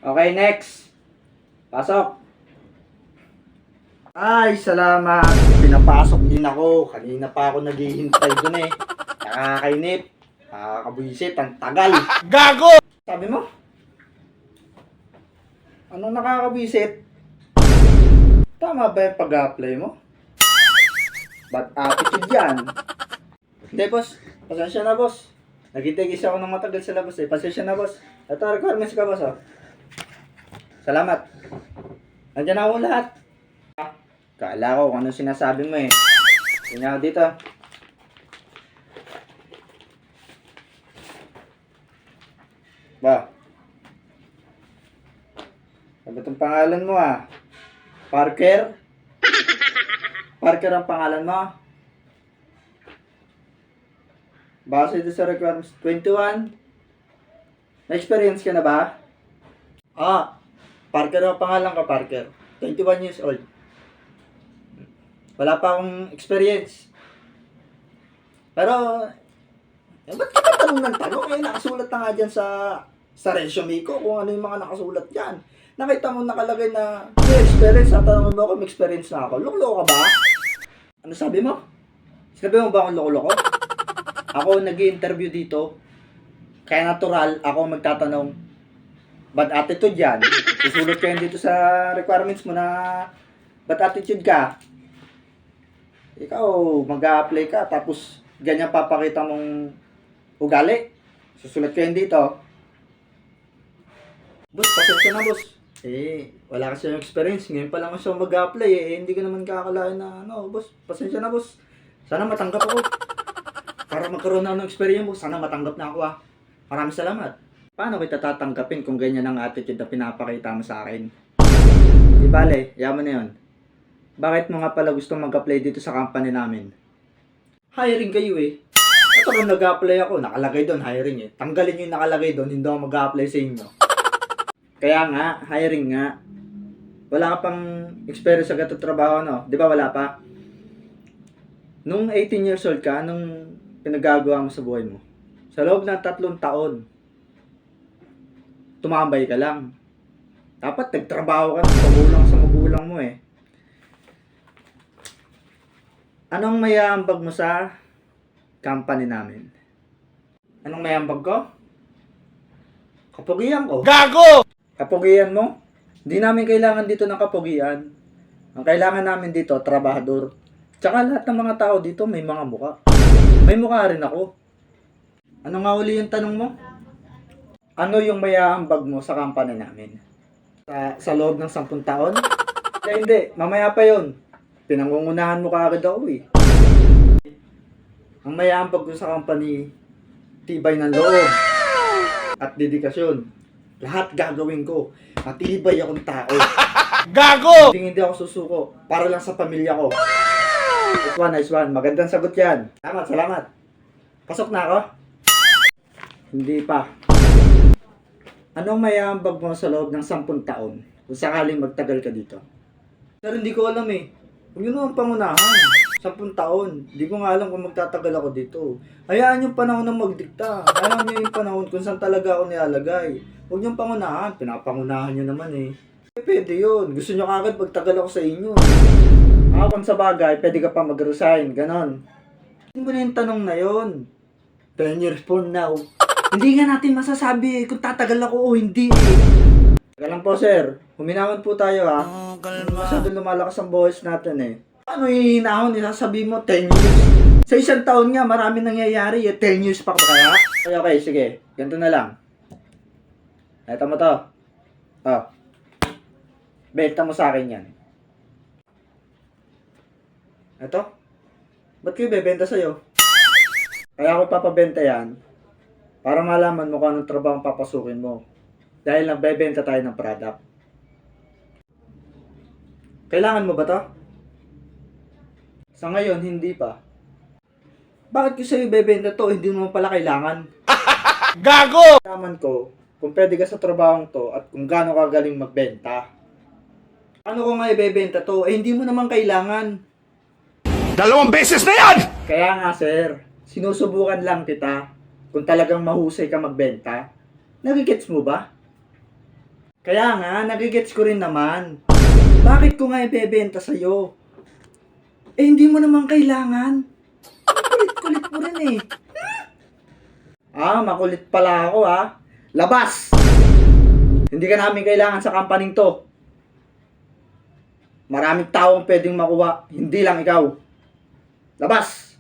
Okay, next. Pasok. Ay, salamat. Pinapasok din ako. Kanina pa ako naghihintay dun eh. Nakakainip. Nakakabwisit. Ang tagal. Gago! Sabi mo? Anong nakakabwisit? Tama ba yung pag-apply mo? Ba't attitude yan? Hindi, boss. Pasensya na, boss. Nagtitigis ako ng matagal sa labas eh. Pasensya na, boss. Ito, requirements ka, boss, oh. Salamat. Nandiyan ako lahat. Kala ko kung ano sinasabi mo eh. Tingnan ako dito. Ba? Ano itong pangalan mo ah? Parker? Parker ang pangalan mo? Base dito sa requirements. 21? Na-experience ka na ba? Parker ang pangalan ka, Parker. 21 years old. Wala pa akong experience. Pero, ba't ka ba tanong ng tanong? Eh, nakasulat na nga dyan sa resume ko kung ano yung mga nakasulat dyan. Nakita mo nakalagay na may experience. Natanong mo ako, may experience na ako. Loko ka ba? Ano sabi mo? Sabi mo ba akong loko-loko? Ako nag-i-interview dito. Kaya natural, ako magtatanong. Bad attitude yan. Susulat ko yan dito sa requirements mo na bad attitude ka. Ikaw, mag-a-apply ka, tapos ganyan papakita mong ugali. Susulat ko yan dito. Boss, pasensya na, boss. Wala kasi yung experience. Ngayon pa lang ako siya mag-a-apply hindi ko naman kakalain na, boss. Pasensya na, boss. Sana matanggap ako. Para magkaroon na ng experience, boss. Sana matanggap na ako, Maraming salamat. Paano kita tatanggapin kung ganyan ang attitude na pinapakita mo sa akin? Di bale, yaman na yun. Bakit mo nga pala gusto mag-apply dito sa company namin? Hiring kayo eh. At kung nag-apply ako, nakalagay doon, hiring eh. Tanggalin nyo yung nakalagay doon, hindi ako mag-apply sa inyo. Kaya nga, hiring nga. Wala ka pang experience sa gato trabaho, no? Di ba wala pa? Nung 18 years old ka, anong pinagagawa mo sa buhay mo? Sa loob ng 3 taon, tumambay ka lang. Dapat nagtrabaho ka, pagulong sa magulang mo eh. Anong mayambag mo sa company namin? Anong mayambag ko? Kapugian ko. Gago! Kapugian mo? Hindi namin kailangan dito ng kapugian. Ang kailangan namin dito, trabahador. Tsaka lahat ng mga tao dito may mga muka. May muka rin ako. Ano nga uli yung tanong mo? Ano yung mayambag mo sa company namin? Sa loob ng 10 taon? Hindi, mamaya pa yun. Pinangungunahan mo kaagad ako eh. Ang mayambag ko sa company, tibay ng loob at dedikasyon. Lahat gagawin ko. Matibay akong tao. Gago! Hindi ako susuko. Para lang sa pamilya ko. Nice one. Magandang sagot yan. Salamat. Pasok na ako? Hindi pa. Anong mayambag mo sa loob ng 10 taon kung sakaling magtagal ka dito? Pero hindi ko alam eh. Huwag yun naman pangunahan. 10 taon. Hindi ko nga alam kung magtatagal ako dito. Hayaan yung panahon na magdikta. Hayaan nyo yung panahon kung saan talaga ako nilalagay. Huwag nyo pangunahan. Pinapangunahan nyo naman eh. Pwede yun. Gusto nyo kagad magtagal ako sa inyo. Kung sa bagay, pwede ka pa mag-resign. Ganon. Hindi mo na yung tanong na yun. 10 years from now. Hindi nga natin masasabi kung tatagal ako o hindi eh. Teka lang po sir, huminahon po tayo Masyado lumalakas ang boses natin eh. Paano hihinahon? Isasabihin mo 10 years? Sa isang taon nga, marami nangyayari 10 years pa ba kaya? Okay, sige. Ganito na lang. Ito mo to. Benta mo sa akin yan. Ito? Ba't ko ibebenta sa'yo? Kaya ako papabenta yan para malaman mo kung anong trabaho ang papasukin mo. Dahil nagbebenta tayo ng product. Kailangan mo ba to? Sa ngayon, hindi pa. Bakit ko sa'yo ibebenta to? Hindi mo pala kailangan. Gago! Kailangan ko kung pwede ka sa trabahong to at kung gaano ka galing magbenta. Ano ko nga ibebenta to? Hindi mo naman kailangan. 2 beses na yan! Kaya nga sir, sinusubukan lang kita kung talagang mahusay ka magbenta. Nagigets mo ba? Kaya nga, nagigets ko rin naman. Bakit ko nga ibebenta sa'yo? Eh, hindi mo naman kailangan. Kulit-kulit mo rin eh. Makulit pala ako Labas! Hindi ka namin kailangan sa kampaning to. Maraming taong pwedeng makuha, hindi lang ikaw. Labas!